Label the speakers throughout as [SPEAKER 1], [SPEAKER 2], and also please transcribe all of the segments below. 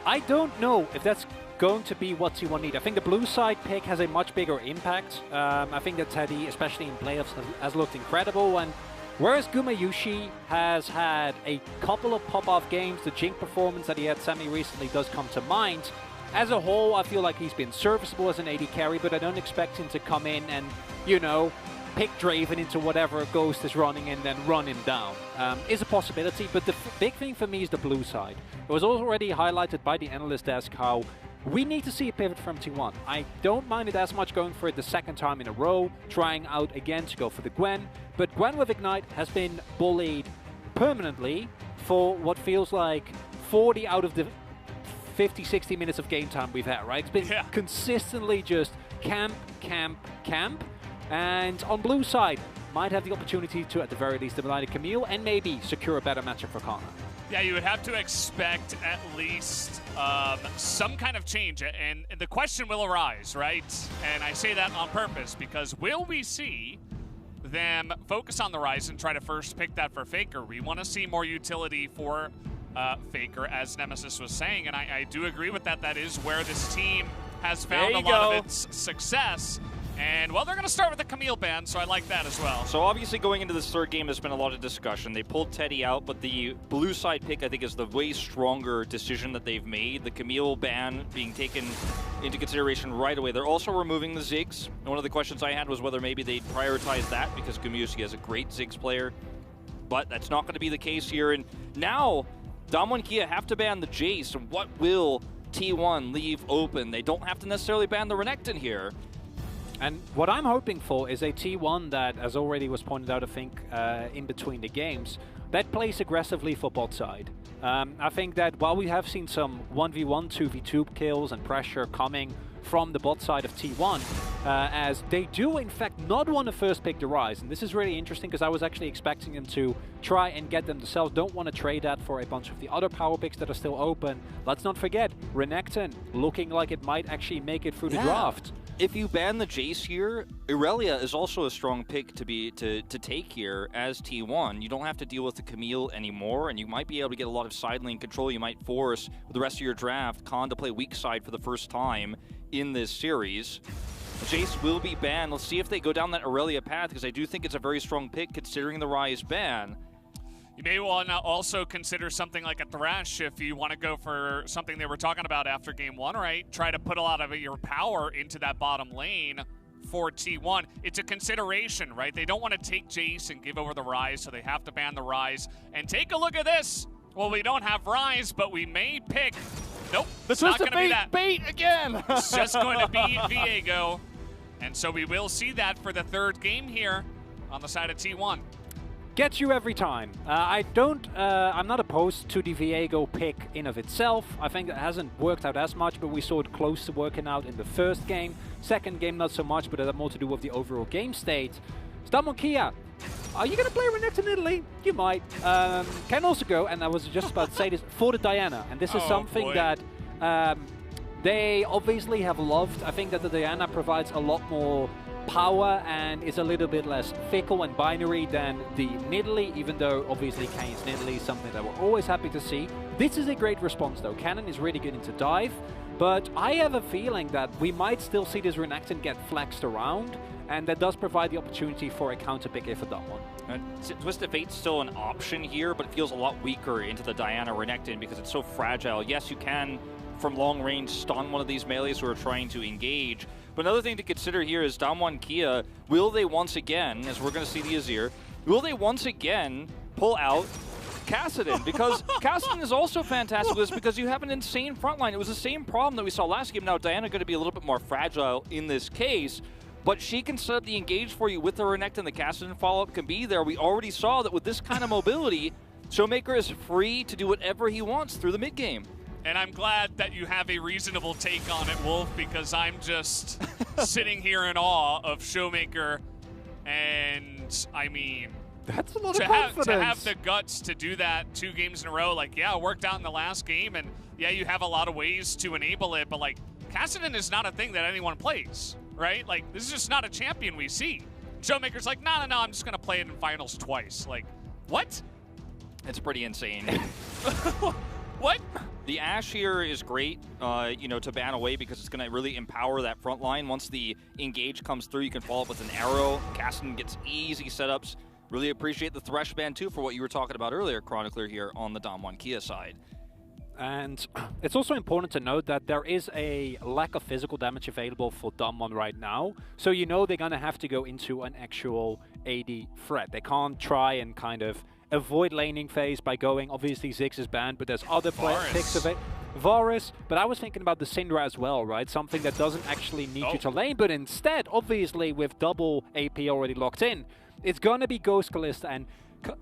[SPEAKER 1] I don't know if that's going to be what T1 need. I think the blue side pick has a much bigger impact. I think that Teddy, especially in playoffs, has looked incredible. And whereas Gumayushi has had a couple of pop-off games, the Jink performance that he had semi-recently does come to mind. As a whole, I feel like he's been serviceable as an AD carry, but I don't expect him to come in and, you know, pick Draven into whatever Ghost is running and then run him down. Is a possibility, but the big thing for me is the blue side. It was already highlighted by the analyst desk how we need to see a pivot from T1. I don't mind it as much going for it the second time in a row, trying out again to go for the Gwen, but Gwen with Ignite has been bullied permanently for what feels like 40 out of the 50, 60 minutes of game time we've had, right? It's been consistently just camp, camp, camp. And on blue side, might have the opportunity to, at the very least, eliminate Camille and maybe secure a better matchup for Kana.
[SPEAKER 2] Yeah, you would have to expect at least some kind of change, and the question will arise, right? And I say that on purpose because will we see them focus on the Rise and try to first pick that for Faker? We want to see more utility for Faker, as Nemesis was saying, and I do agree with that. That is where this team has found a lot of its success. And, well, they're going to start with the Camille ban, so I like that as well.
[SPEAKER 3] So, obviously, going into this third game, there's been a lot of discussion. They pulled Teddy out, but the blue side pick, I think, is the way stronger decision that they've made. The Camille ban being taken into consideration right away. They're also removing the Ziggs. And one of the questions I had was whether maybe they'd prioritize that because Gumayushi is a great Ziggs player. But that's not going to be the case here. And now, Damwon Kia have to ban the Jace. And what will T1 leave open? They don't have to necessarily ban the Renekton here.
[SPEAKER 1] And what I'm hoping for is a T1 that, as already was pointed out, I think, in between the games, that plays aggressively for bot side. I think that while we have seen some 1v1, 2v2 kills and pressure coming from the bot side of T1, as they do, in fact, not want to first pick the Rise. And this is really interesting because I was actually expecting them to try and get them themselves. Don't want to trade that for a bunch of the other power picks that are still open. Let's not forget, Renekton looking like it might actually make it through the draft.
[SPEAKER 3] If you ban the Jace here, Irelia is also a strong pick to take here as T1. You don't have to deal with the Camille anymore, and you might be able to get a lot of side lane control. You might force, with the rest of your draft, Khan to play weak side for the first time in this series. Jace will be banned. Let's see if they go down that Irelia path, because I do think it's a very strong pick considering the Rise ban.
[SPEAKER 2] You may want to also consider something like a Thresh if you want to go for something they were talking about after game one, right? Try to put a lot of your power into that bottom lane for T1. It's a consideration, right? They don't want to take Jace and give over the Rise, so they have to ban the Rise. And take a look at this. Well, we don't have Rise, but we may pick... Nope, it's not going to be that.
[SPEAKER 4] Bait again!
[SPEAKER 2] It's just going to be Viego. And so we will see that for the third game here on the side of T1.
[SPEAKER 1] Gets you every time. I'm not opposed to the Viego pick in of itself. I think it hasn't worked out as much, but we saw it close to working out in the first game. Second game, not so much, but it had more to do with the overall game state. Damwon Kia, are you going to play Renekton in Italy? You might. Can also go, and I was just about to say this, for the Diana. And this is something that they obviously have loved. I think that the Diana provides a lot more power and is a little bit less fickle and binary than the Nidalee, even though obviously Kane's Nidalee is something that we're always happy to see. This is a great response though. Cannon is really good into dive, but I have a feeling that we might still see this Renekton get flexed around, and that does provide the opportunity for a counter pick if for that one.
[SPEAKER 3] Twisted Fate's still an option here, but it feels a lot weaker into the Diana Renekton because it's so fragile. Yes, you can, from long range, stun one of these melees who are trying to engage. But another thing to consider here is Damwon Kia, will they once again, as we're going to see the Azir, will they once again pull out Kassadin? Because Kassadin is also fantastic with this because you have an insane front line. It was the same problem that we saw last game. Now Diana going to be a little bit more fragile in this case, but she can set up the engage for you with the Renekton. The Kassadin follow-up can be there. We already saw that with this kind of mobility, Showmaker is free to do whatever he wants through the mid game.
[SPEAKER 2] And I'm glad that you have a reasonable take on it, Wolf, because I'm just sitting here in awe of Showmaker. And, I mean,
[SPEAKER 4] that's a lot of confidence.
[SPEAKER 2] To have the guts to do that 2 games in a row, like, yeah, it worked out in the last game, and yeah, you have a lot of ways to enable it, but, like, Kassadin is not a thing that anyone plays, right? Like, this is just not a champion we see. Showmaker's like, no, I'm just going to play it in finals twice. Like, what?
[SPEAKER 3] It's pretty insane.
[SPEAKER 2] What?
[SPEAKER 3] The Ashe here is great, you know, to ban away because it's going to really empower that front line. Once the engage comes through, you can follow up with an arrow. Kasten gets easy setups. Really appreciate the Thresh ban, too, for what you were talking about earlier, Chronicler, here on the Damwon Kia side.
[SPEAKER 1] And it's also important to note that there is a lack of physical damage available for Damwon right now. So you know they're going to have to go into an actual AD threat. They can't try and kind of avoid laning phase by going, obviously Ziggs is banned, but there's other picks of it. Varus, but I was thinking about the Syndra as well, right? Something that doesn't actually need you to lane, but instead, obviously, with double AP already locked in, it's going to be Ghost Kalista and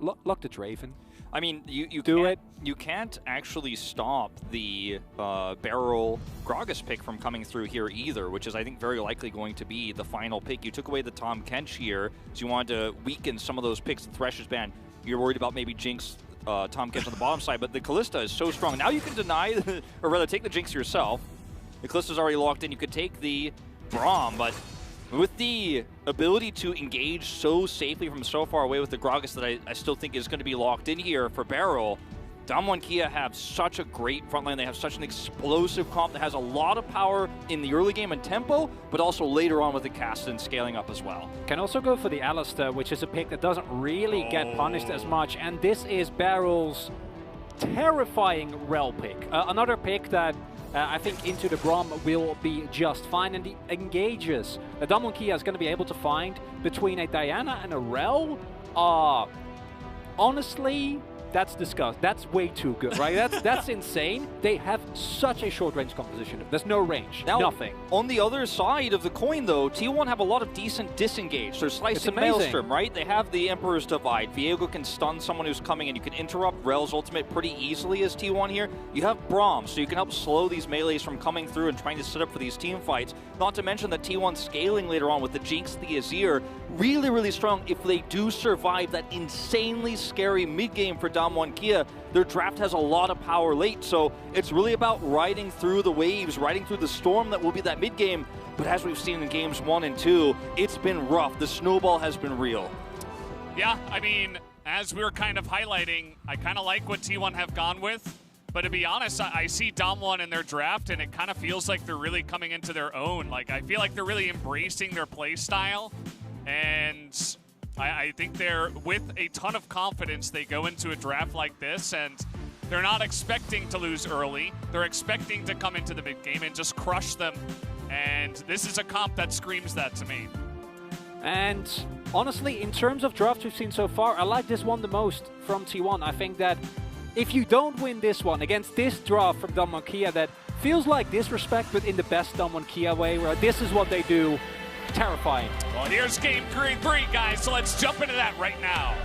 [SPEAKER 1] lock the Draven.
[SPEAKER 3] I mean, you can't actually stop the Barrel Gragas pick from coming through here either, which is, I think, very likely going to be the final pick. You took away the Tahm Kench here, so you wanted to weaken some of those picks. The Thresh is banned. You're worried about maybe Jinx, Tahm Kench on the bottom side, but the Kalista is so strong. Now you can deny, or rather take the Jinx yourself. The Kalista's already locked in. You could take the Braum, but with the ability to engage so safely from so far away with the Gragas that I still think is going to be locked in here for Barrel, Damwon Kia have such a great front line. They have such an explosive comp that has a lot of power in the early game and tempo, but also later on with the Kasten scaling up as well.
[SPEAKER 1] Can also go for the Alistair, which is a pick that doesn't really get punished as much, and this is Barrel's terrifying Rel pick. Another pick that I think into the Braum will be just fine, and the engages that Damwon Kia is going to be able to find between a Diana and a Rel are honestly, that's disgusting. That's way too good, right? That's insane. They have such a short range composition. There's no range,
[SPEAKER 3] now,
[SPEAKER 1] nothing.
[SPEAKER 3] On the other side of the coin, though, T1 have a lot of decent disengage. They're slicing Maelstrom, right? They have the Emperor's Divide. Viego can stun someone who's coming in. You can interrupt Rel's ultimate pretty easily as T1 here. You have Braum, so you can help slow these melees from coming through and trying to set up for these team fights. Not to mention that T1 scaling later on with the Jinx, the Azir, really, really strong if they do survive that insanely scary mid-game for Damwon Kia. Their draft has a lot of power late, so it's really about riding through the waves, riding through the storm that will be that mid-game. But as we've seen in games 1 and 2, it's been rough. The snowball has been real.
[SPEAKER 2] Yeah, I mean, as we were kind of highlighting, I kind of like what T1 have gone with. But to be honest, I see Damwon in their draft, and it kind of feels like they're really coming into their own. Like, I feel like they're really embracing their play style. And I think they're, with a ton of confidence, they go into a draft like this, and they're not expecting to lose early. They're expecting to come into the mid game and just crush them. And this is a comp that screams that to me.
[SPEAKER 1] And honestly, in terms of drafts we've seen so far, I like this one the most from T1. I think that if you don't win this one against this draft from Damwon Kia that feels like disrespect, but in the best Damwon Kia way, where this is what they do, terrifying.
[SPEAKER 2] Well, here's game 3, guys, so let's jump into that right now.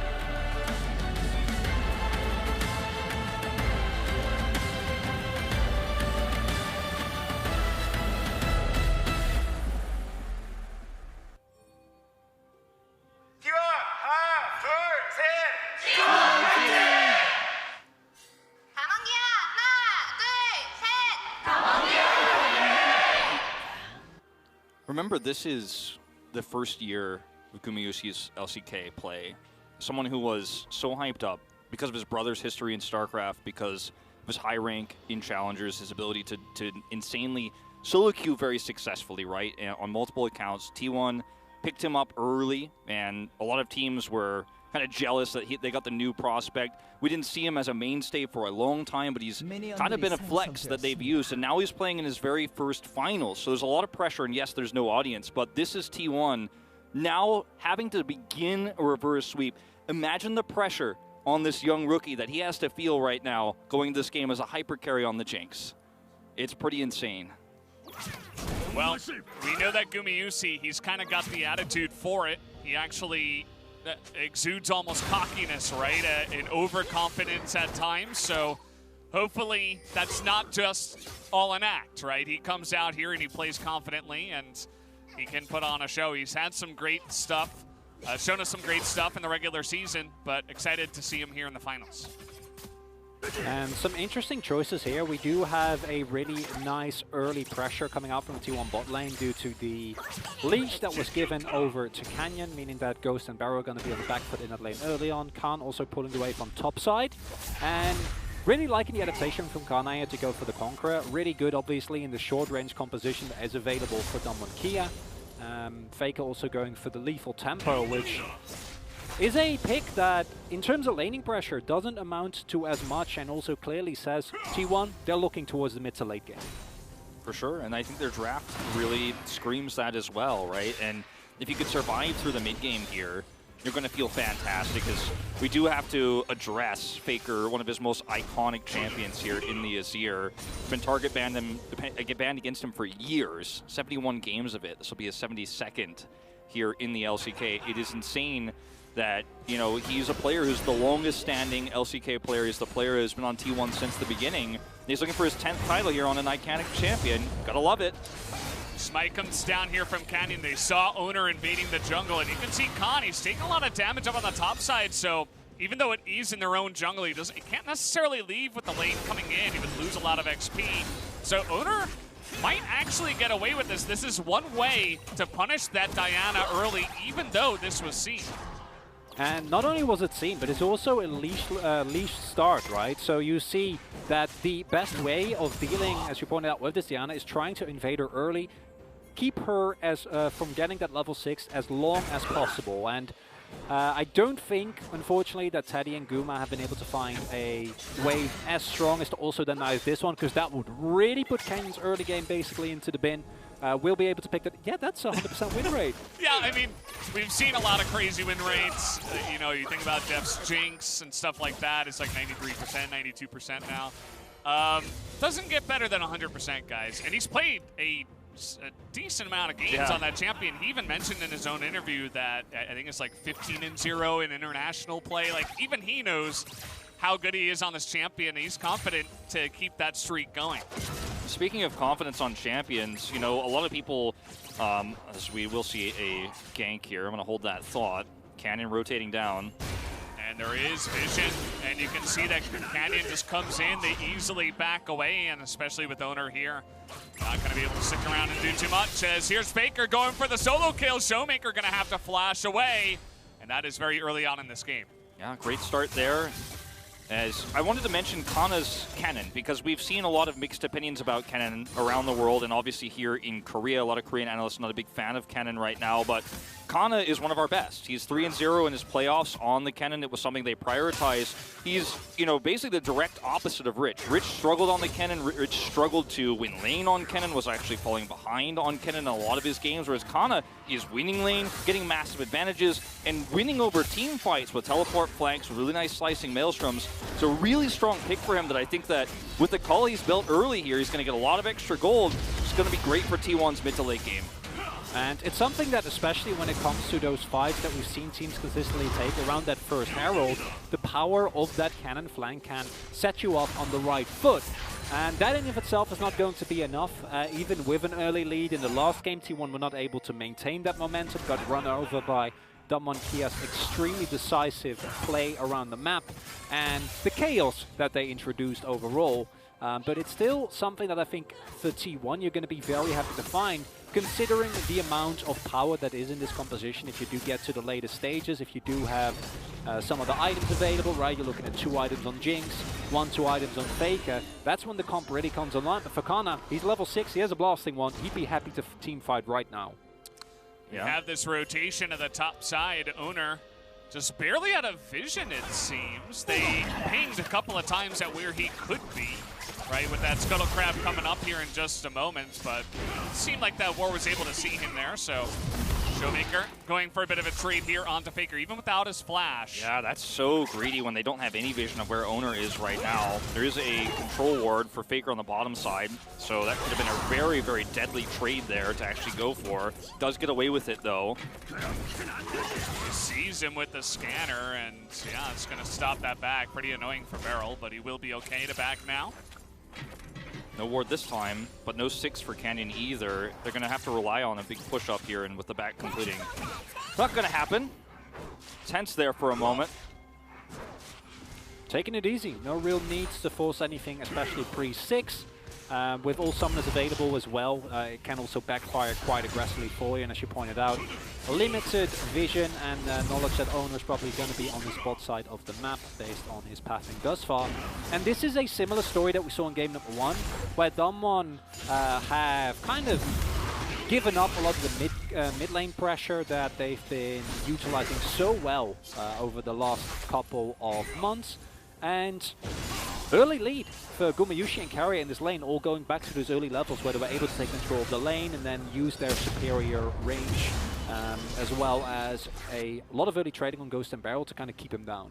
[SPEAKER 3] Remember, this is the first year of Gumayusi's LCK play. Someone who was so hyped up because of his brother's history in StarCraft, because of his high rank in Challengers, his ability to insanely solo queue very successfully, right? And on multiple accounts, T1 picked him up early, and a lot of teams were kind of jealous that they got the new prospect. We didn't see him as a mainstay for a long time, but he's kind of been a flex that they've used, and now he's playing in his very first finals. So there's a lot of pressure, and yes, there's no audience, but this is T1 now having to begin a reverse sweep. Imagine the pressure on this young rookie that he has to feel right now going into this game as a hyper carry on the Jinx. It's pretty insane.
[SPEAKER 2] Well, we know that Gumayusi, he's kind of got the attitude for it. He actually exudes almost cockiness, right? And overconfidence at times. So hopefully that's not just all an act, right? He comes out here and he plays confidently, and he can put on a show. He's had some great stuff, shown us some great stuff in the regular season, but excited to see him here in the finals.
[SPEAKER 1] And some interesting choices here. We do have a really nice early pressure coming out from the T1 bot lane due to the leash that was given over to Canyon, meaning that Ghost and Barrow are going to be on the back foot in that lane early on. Khan also pulling away from top side. And Really liking the adaptation from Kana here to go for the Conqueror. Really good, obviously, in the short-range composition that is available for Damwon Kia. Faker also going for the Lethal Tempo, which is a pick that, in terms of laning pressure, doesn't amount to as much, and also clearly says T1, they're looking towards the mid to late game.
[SPEAKER 3] For sure, and I think their draft really screams that as well, right? And if you could survive through the mid game here, you're going to feel fantastic, because we do have to address Faker, one of his most iconic champions here in the Azir. Been target banned against him for years, 71 games of it. This will be his 72nd here in the LCK. It is insane that, you know, he's a player who's the longest standing LCK player. He's the player who's been on T1 since the beginning. He's looking for his 10th title here on an iconic champion. Gotta love it.
[SPEAKER 2] Smite comes down here from Canyon. They saw Owner invading the jungle, and you can see Khan, he's taking a lot of damage up on the top side, so even though it is in their own jungle, he can't necessarily leave with the lane coming in. He would lose a lot of XP. So Owner might actually get away with this. This is one way to punish that Diana early, even though this was seen.
[SPEAKER 1] And not only was it seen, but it's also a leash start, right? So you see that the best way of dealing, as you pointed out, with this Diana is trying to invade her early, keep her as from getting that level 6 as long as possible. And I don't think, unfortunately, that Teddy and Guma have been able to find a way as strong as to also deny this one, because that would really put Canyon's early game basically into the bin. We'll be able to pick that. Yeah, that's a 100% win rate.
[SPEAKER 2] Yeah, I mean, we've seen a lot of crazy win rates. You know, you think about Def's Jinx and stuff like that. It's like 93%, 92% now. Doesn't get better than 100%, guys. And he's played a decent amount of games on that champion. He even mentioned in his own interview that I think it's like 15-0 in international play. Like, even he knows how good he is on this champion. He's confident to keep that streak going.
[SPEAKER 3] Speaking of confidence on champions, you know, a lot of people, as we will see a gank here, I'm going to hold that thought. Canyon rotating down.
[SPEAKER 2] And there is vision, and you can see that Canyon just comes in, they easily back away, and especially with Owner here, not going to be able to stick around and do too much, as here's Faker going for the solo kill. Showmaker going to have to flash away, and that is very early on in this game.
[SPEAKER 3] Yeah, great start there. As I wanted to mention Kana's Kennen, because we've seen a lot of mixed opinions about Kennen around the world, and obviously here in Korea, a lot of Korean analysts are not a big fan of Kennen right now, but Kana is one of our best. He's 3-0 in his playoffs on the Kennen. It was something they prioritized. He's, you know, basically the direct opposite of Rich. Rich struggled on the Kennen. Rich struggled to win lane on Kennen, was actually falling behind on Kennen in a lot of his games, whereas Kana is winning lane, getting massive advantages, and winning over team fights with teleport flanks, with really nice slicing maelstroms. So really strong pick for him that I think that with the call he's built early here, he's going to get a lot of extra gold. It's going to be great for T1's mid to late game.
[SPEAKER 1] And it's something that, especially when it comes to those fights that we've seen teams consistently take around that first herald, the power of that cannon flank can set you up on the right foot. And that in of itself is not going to be enough. Even with an early lead in the last game, T1 were not able to maintain that momentum, got run over by Damwon Kia's extremely decisive play around the map and the chaos that they introduced overall. But it's still something that I think for T1 you're going to be very happy to find, considering the amount of power that is in this composition. If you do get to the later stages, if you do have some of the items available, right? You're looking at 2 items on Jinx, 1-2 items on Faker. That's when the comp really comes online. But for Kana, he's level 6, he has a blasting one. He'd be happy to team fight right now.
[SPEAKER 2] You have this rotation at the top side. Owner just barely out of vision, it seems. They pinged a couple of times at where he could be, right, with that Scuttle Crab coming up here in just a moment, but it seemed like that War was able to see him there, so Showmaker going for a bit of a trade here onto Faker, even without his flash.
[SPEAKER 3] Yeah, that's so greedy when they don't have any vision of where Owner is right now. There is a control ward for Faker on the bottom side, so that could have been a very, very deadly trade there to actually go for. Does get away with it, though.
[SPEAKER 2] He sees him with the scanner, and yeah, it's going to stop that back. Pretty annoying for Beryl, but he will be okay to back now.
[SPEAKER 3] No ward this time, but no 6 for Canyon either. They're going to have to rely on a big push up here, and with the back completing. Not going to happen. Tense there for a moment.
[SPEAKER 1] Taking it easy. No real needs to force anything, especially pre-6. With all summoners available as well, it can also backfire quite aggressively for you. And as you pointed out, limited vision and knowledge that Owner is probably going to be on the spot side of the map based on his pathing thus far. And this is a similar story that we saw in game number 1, where Damwon have kind of given up a lot of the mid lane pressure that they've been utilizing so well over the last couple of months. And early lead for Gumayusi and Carrier in this lane, all going back to those early levels where they were able to take control of the lane and then use their superior range, as well as a lot of early trading on Ghost and Barrel to kind of keep him down.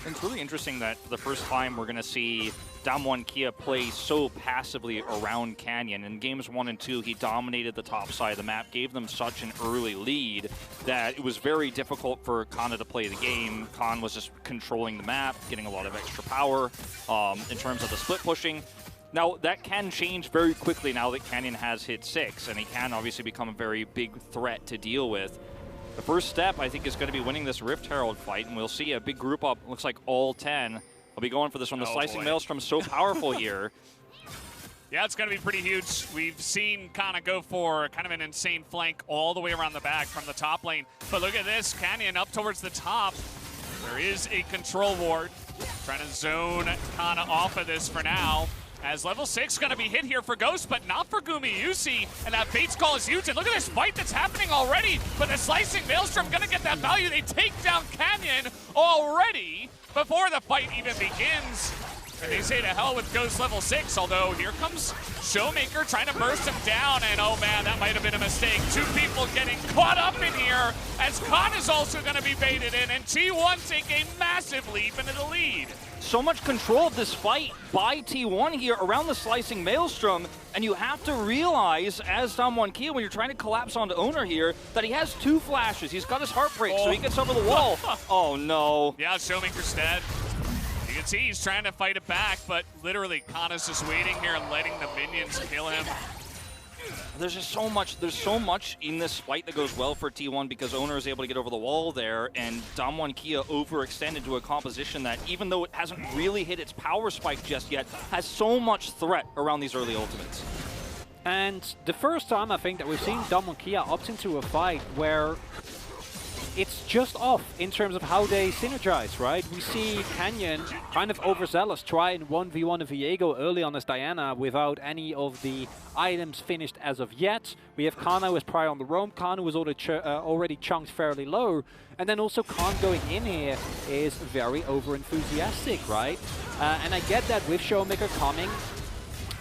[SPEAKER 3] It's really interesting that for the first time we're going to see Damwon Kia play so passively around Canyon. In games 1 and 2, he dominated the top side of the map, gave them such an early lead that it was very difficult for Kana to play the game. Khan was just controlling the map, getting a lot of extra power in terms of the split pushing. Now, that can change very quickly now that Canyon has hit 6, and he can obviously become a very big threat to deal with. The first step, I think, is going to be winning this Rift Herald fight, and we'll see a big group up. Looks like all 10 will be going for this one. The Slicing Maelstrom's so powerful here.
[SPEAKER 2] Yeah, it's going to be pretty huge. We've seen Kana go for kind of an insane flank all the way around the back from the top lane. But look at this, Canyon up towards the top. There is a control ward. Trying to zone Kana off of this for now. As level 6 going to be hit here for Ghost, but not for Gumayusi. And that Fate's Call is huge. And look at this fight that's happening already. But the Slicing Maelstrom going to get that value. They take down Canyon already before the fight even begins. And they say to hell with Ghost level 6, although here comes Showmaker trying to burst him down, and oh man, that might have been a mistake. 2 people getting caught up in here, as Khan is also going to be baited in, and T1 take a massive leap into the lead.
[SPEAKER 3] So much control of this fight by T1 here around the Slicing Maelstrom, and you have to realize, as Damwon Kia, when you're trying to collapse onto Owner here, that he has 2 flashes. He's got his Heartbreak, so he gets over the wall. Oh no.
[SPEAKER 2] Yeah, Showmaker's dead. You can see he's trying to fight it back, but literally Kana's just waiting here and letting the minions kill him.
[SPEAKER 3] There's just so much in this fight that goes well for T1 because Owner is able to get over the wall there, and Damwon Kia overextended to a composition that, even though it hasn't really hit its power spike just yet, has so much threat around these early ultimates.
[SPEAKER 1] And the first time I think that we've seen Damwon Kia opt into a fight where it's just off in terms of how they synergize, right? We see Canyon kind of overzealous try and 1v1 a Viego early on as Diana without any of the items finished as of yet. We have Kana who is prior on the roam. Kana was already chunked fairly low. And then also Khan going in here is very over-enthusiastic, right? And I get that with Showmaker coming,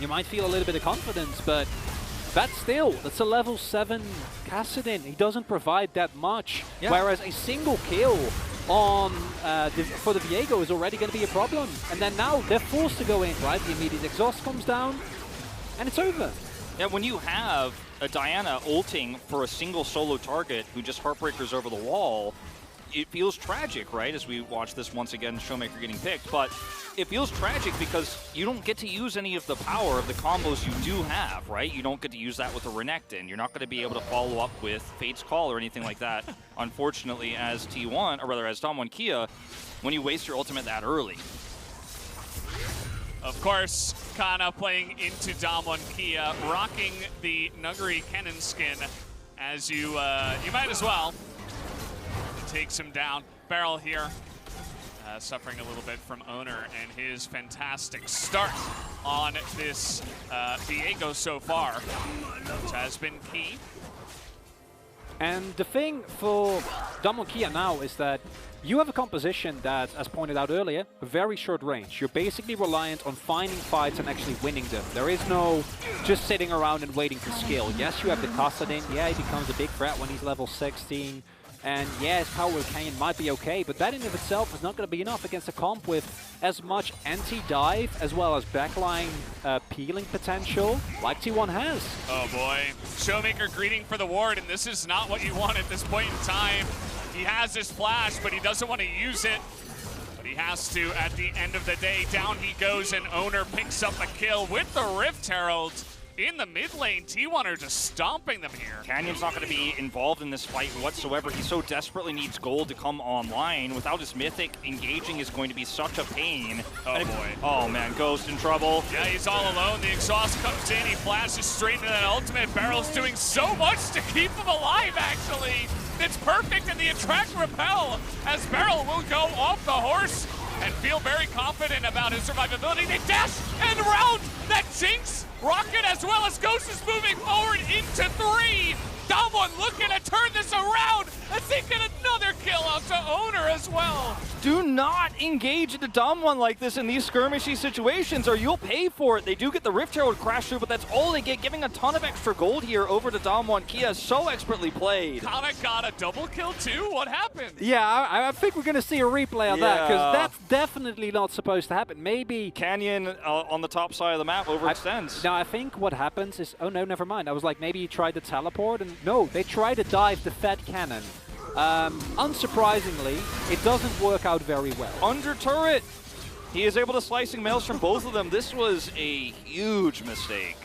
[SPEAKER 1] you might feel a little bit of confidence, but that's a level 7 Kassadin. He doesn't provide that much, whereas a single kill on for the Viego is already going to be a problem. And then now they're forced to go in, right? The immediate exhaust comes down, and it's over.
[SPEAKER 3] Yeah, when you have a Diana ulting for a single solo target who just Heartbreakers over the wall, it feels tragic, right? As we watch this once again, Showmaker getting picked, but it feels tragic because you don't get to use any of the power of the combos you do have, right? You don't get to use that with a Renekton. You're not going to be able to follow up with Fate's Call or anything like that, unfortunately, as T1, or rather as Damwon Kia, when you waste your ultimate that early.
[SPEAKER 2] Of course, Kana playing into Damwon Kia, rocking the Nuggery Kennen skin, as you might as well. Takes him down. Barrel here, suffering a little bit from Owner and his fantastic start on this Viego so far, which has been key.
[SPEAKER 1] And the thing for Damwon Kia now is that you have a composition that, as pointed out earlier, a very short range. You're basically reliant on finding fights and actually winning them. There is no just sitting around and waiting for skill. Yes, you have the Kassadin. Yeah, he becomes a big threat when he's level 16. And yeah, his power with Canyon might be okay, but that in of itself is not going to be enough against a comp with as much anti-dive as well as backline peeling potential like T1 has.
[SPEAKER 2] Oh boy. Showmaker greeting for the ward, and this is not what you want at this point in time. He has his flash, but he doesn't want to use it. But he has to at the end of the day. Down he goes, and Owner picks up a kill with the Rift Herald. in the mid lane, T1 are just stomping them here.
[SPEAKER 3] Canyon's not going to be involved in this fight whatsoever. He so desperately needs gold to come online. Without his Mythic, engaging is going to be such a pain.
[SPEAKER 2] Oh, boy.
[SPEAKER 3] Oh, man, Ghost in trouble.
[SPEAKER 2] Yeah, he's all alone. The exhaust comes in. He flashes straight into that ultimate. Barrel's doing so much to keep him alive, actually. It's perfect in the attract repel, as Barrel will go off the horse and feel very confident about his survivability. They dash and round that Jinx. Rocket as well as Ghost is moving forward into 3. Damwon looking to turn this around as they get another kill out to Owner as well.
[SPEAKER 3] Do not engage into Damwon like this in these skirmishy situations or you'll pay for it. They do get the Rift Herald crash through, but that's all they get, giving a ton of extra gold here over to Damwon. Kia so expertly played.
[SPEAKER 2] Kana got a double kill too? What happened?
[SPEAKER 1] Yeah, I think we're going to see a replay of that, because that's definitely not supposed to happen. Maybe
[SPEAKER 3] Canyon on the top side of the map overextends.
[SPEAKER 1] Now, I think what happens is, oh no, never mind. I was like, maybe he tried to teleport, and no, they tried to dive the Fed Cannon. Unsurprisingly, it doesn't work out very well.
[SPEAKER 3] Under turret, he is able to slicing mails from both of them. This was a huge mistake.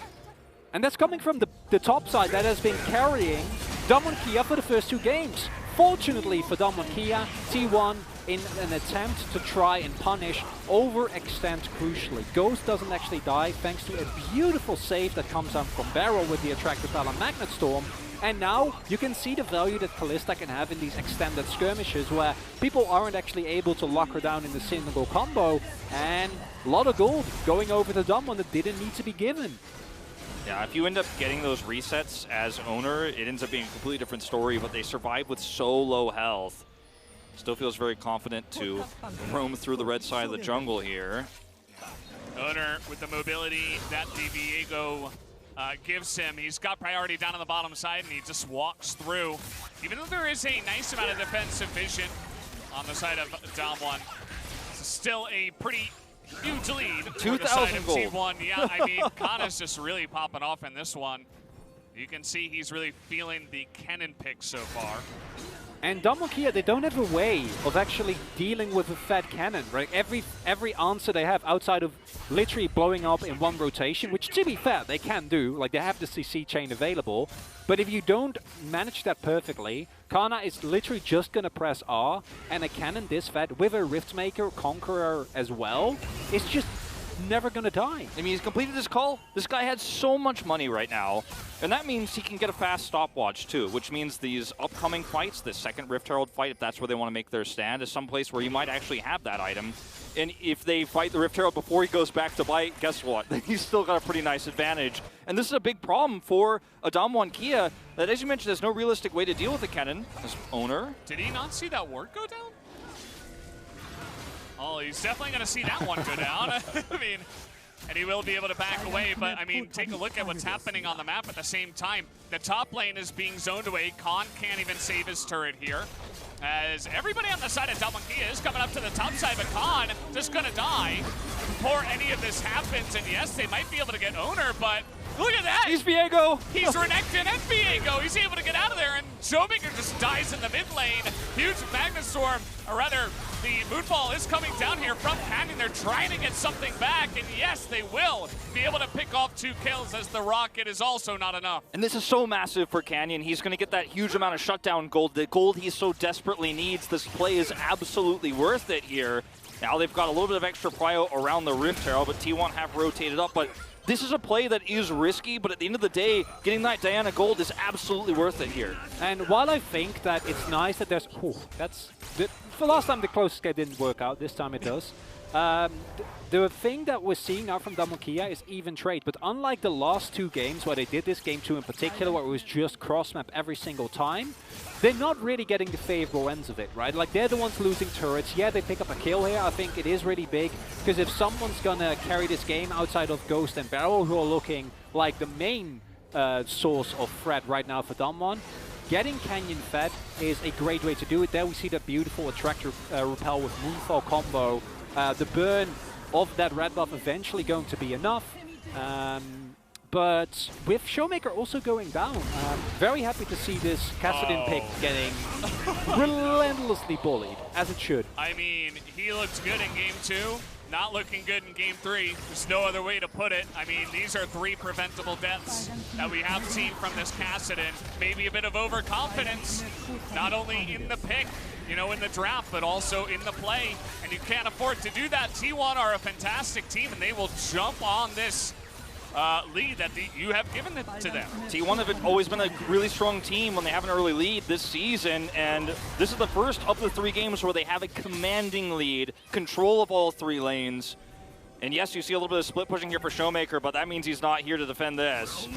[SPEAKER 1] And that's coming from the top side that has been carrying Damwon Kia for the first 2 games. Fortunately for Damwon Kia, T1 in an attempt to try and punish, overextend crucially. Ghost doesn't actually die thanks to a beautiful save that comes out from Barrel with the Attract Repel and Magnet Storm. And now you can see the value that Kalista can have in these extended skirmishes where people aren't actually able to lock her down in the single combo, and a lot of gold going over to Damwon that didn't need to be given.
[SPEAKER 3] Yeah, if you end up getting those resets as Owner, it ends up being a completely different story, but they survive with so low health. Still feels very confident to roam through the red side of the jungle here.
[SPEAKER 2] Owner with the mobility that the Viego gives him. He's got priority down on the bottom side, and he just walks through. Even though there is a nice amount of defensive vision on the side of Damwon, it's still a pretty huge lead for the side of T1. Yeah, I mean, Kana's just really popping off in this one. You can see he's really feeling the cannon pick so far.
[SPEAKER 1] And Damwon Kia, they don't have a way of actually dealing with a Fed Cannon, right? Every answer they have outside of literally blowing up in one rotation, which to be fair, they can do. Like, they have the CC chain available. But if you don't manage that perfectly, Kana is literally just going to press R, and a cannon this fed with a Riftmaker, Conqueror as well, it's just never going to die.
[SPEAKER 3] I mean, he's completed his call. This guy has so much money right now, and that means he can get a fast stopwatch too, which means these upcoming fights, the second Rift Herald fight, if that's where they want to make their stand, is someplace where you might actually have that item. And if they fight the Rift Herald before he goes back to bite, guess what? He's still got a pretty nice advantage. And this is a big problem for a Damwon Kia that, as you mentioned, there's no realistic way to deal with the cannon as Owner.
[SPEAKER 2] Did he not see that ward go down? Oh, he's definitely going to see that one go down. I mean, and he will be able to back away, but I mean, take a look at what's happening on the map at the same time. The top lane is being zoned away. Khan can't even save his turret here, as everybody on the side of Damwon Kia is coming up to the top side, but Khan just going to die before any of this happens. And yes, they might be able to get Owner, but look at that!
[SPEAKER 3] He's Viego!
[SPEAKER 2] He's Renekton and Viego! He's able to get out of there, and Showmaker just dies in the mid lane. Huge Magnet Storm, or rather, the Moonfall is coming down here from Canyon. They're trying to get something back, and yes, they will be able to pick off 2 kills, as the Rocket is also not enough.
[SPEAKER 3] And this is so massive for Canyon. He's going to get that huge amount of shutdown gold, the gold he so desperately needs. This play is absolutely worth it here. Now they've got a little bit of extra prio around the Rift Herald, but T1 have rotated up, but this is a play that is risky, but at the end of the day, getting that Diana gold is absolutely worth it here.
[SPEAKER 1] And while I think that it's nice that there's... for last time the closest game didn't work out, this time it does. The thing that we're seeing now from Damwon Kia is even trade, but unlike the last 2 games where they did this, game 2 in particular, where it was just cross-map every single time, they're not really getting the favorable ends of it, right? Like, they're the ones losing turrets. Yeah, they pick up a kill here. I think it is really big, because if someone's gonna carry this game outside of Ghost and Barrel, who are looking like the main source of threat right now for Damwon, getting Canyon fed is a great way to do it. There we see that beautiful Attract Repel with Moonfall combo. The burn of that red buff eventually going to be enough. But with Showmaker also going down, very happy to see this Kassadin pick getting relentlessly bullied, as it should.
[SPEAKER 2] I mean, he looked good in game 2. not looking good in game 3. There's no other way to put it. I mean, these are 3 preventable deaths that we have seen from this Kassadin. Maybe a bit of overconfidence, not only in the pick, you know, in the draft, but also in the play. And you can't afford to do that. T1 are a fantastic team, and they will jump on this lead that you have given it to them.
[SPEAKER 3] T1 have always been a really strong team when they have an early lead this season, and this is the first of the 3 games where they have a commanding lead, control of all 3 lanes. And yes, you see a little bit of split pushing here for Showmaker, but that means he's not here to defend this.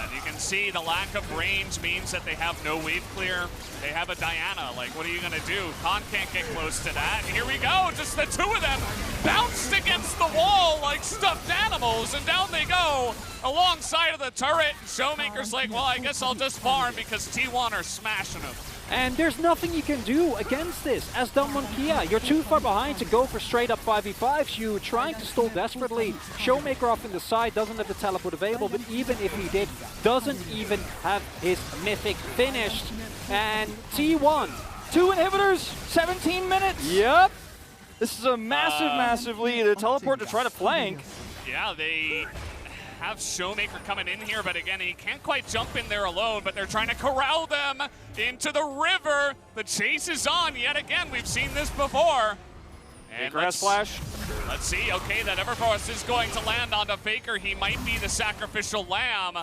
[SPEAKER 2] And you can see the lack of range means that they have no wave clear. They have a Diana. Like, what are you going to do? Khan can't get close to that. And here we go. Just the 2 of them bounced against the wall like stuffed animals. And down they go alongside of the turret. Showmaker's like, well, I guess I'll just farm because T1 are smashing them.
[SPEAKER 1] And there's nothing you can do against this. As Kia, you're too far behind to go for straight up 5v5s. You're trying to stall desperately. Showmaker off in the side, doesn't have the teleport available, but even if he did, doesn't even have his mythic finished. And T1,
[SPEAKER 3] 2 inhibitors, 17 minutes.
[SPEAKER 1] Yep.
[SPEAKER 3] This is a massive lead. A teleport to try to flank.
[SPEAKER 2] Yeah, they have Showmaker coming in here, but again, he can't quite jump in there alone, but they're trying to corral them into the river. The chase is on yet again. We've seen this before. And
[SPEAKER 3] Faker has flash.
[SPEAKER 2] Let's see. Okay, that Everforce is going to land onto Faker. He might be the sacrificial lamb.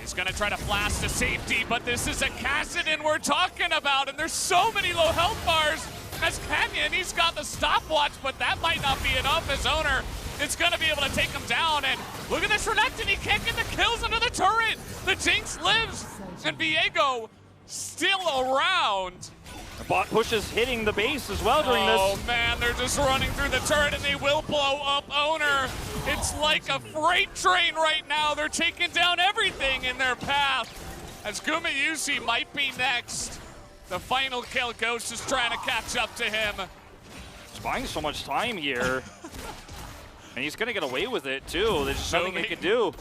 [SPEAKER 2] He's going to try to flash to safety, but this is a Kassadin we're talking about, and there's so many low health bars. As Canyon, he's got the stopwatch, but that might not be enough. His owner is going to be able to take him down, and look at this Renekton. He can't get the kills under the turret. The Jinx lives, and Viego still around.
[SPEAKER 3] The bot push is hitting the base as well during this.
[SPEAKER 2] Oh man, they're just running through the turret and they will blow up Owner. It's like a freight train right now. They're taking down everything in their path. As Gumayusi might be next. The final kill, Ghost is trying to catch up to him.
[SPEAKER 3] He's buying so much time here. And he's gonna get away with it too. There's just nothing he can do.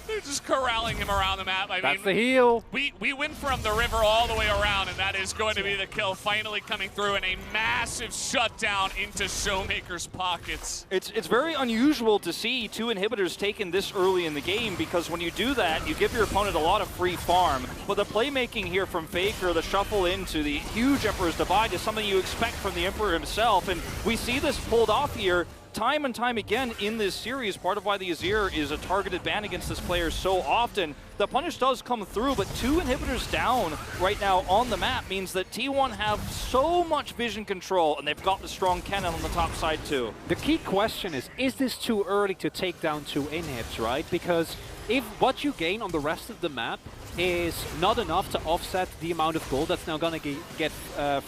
[SPEAKER 2] They're just corralling him around the map.
[SPEAKER 1] That's the heal.
[SPEAKER 2] We win from the river all the way around, and that is going to be the kill finally coming through in a massive shutdown into Showmaker's pockets.
[SPEAKER 3] It's very unusual to see 2 inhibitors taken this early in the game, because when you do that, you give your opponent a lot of free farm. But the playmaking here from Faker, the shuffle into the huge Emperor's Divide, is something you expect from the Emperor himself, and we see this pulled off here time and time again in this series. Part of why the Azir is a targeted ban against this player so often. The punish does come through, but 2 inhibitors down right now on the map means that T1 have so much vision control, and they've got the strong cannon on the top side too.
[SPEAKER 1] The key question is this too early to take down 2 inhibs, right? Because if what you gain on the rest of the map is not enough to offset the amount of gold that's now going to get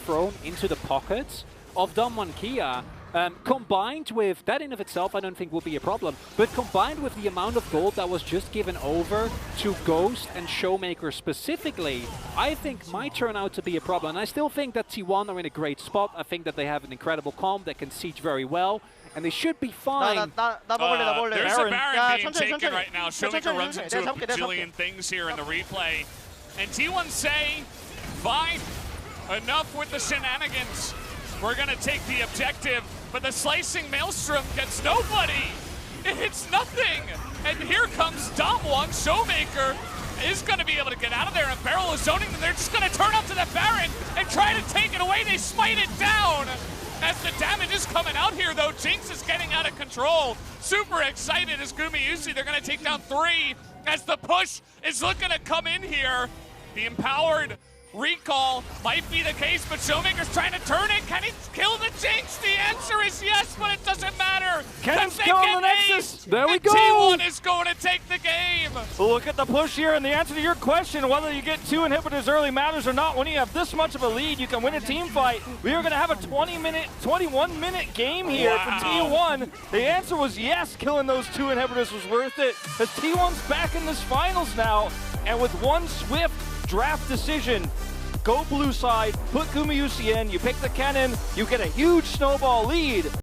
[SPEAKER 1] thrown into the pockets of Kia, combined with, that in of itself I don't think will be a problem, but combined with the amount of gold that was just given over to Ghost and Showmaker specifically, I think might turn out to be a problem. And I still think that T1 are in a great spot. I think that they have an incredible comp that can siege very well, and they should be fine.
[SPEAKER 2] There's a Baron being taken right now. Showmaker runs into a bajillion things here in the replay. And T1 say, fine, enough with the shenanigans. We're going to take the objective, but the slicing Maelstrom gets nobody. It hits nothing. And here comes Damwon. Showmaker is going to be able to get out of there, and Beryl is zoning them. They're just going to turn up to the Baron and try to take it away. They smite it down. As the damage is coming out here, though, Jinx is getting out of control. Super excited as Gumayusi. They're going to take down 3 as the push is looking to come in here. The empowered recall might be the case, but Showmaker's trying to turn it. Can he kill the Jinx? The answer is yes, but it doesn't matter.
[SPEAKER 3] Cannon's killing the Nexus. There we go.
[SPEAKER 2] T1 is going to take the game.
[SPEAKER 3] Look at the push here, and the answer to your question, whether you get 2 inhibitors early matters or not. When you have this much of a lead, you can win a team fight. We are going to have a 21-minute game here for T1. The answer was yes, killing those 2 inhibitors was worth it. As T1's back in this finals now, and with one swift draft decision, go blue side, put Gumayusi in, you pick the cannon, you get a huge snowball lead.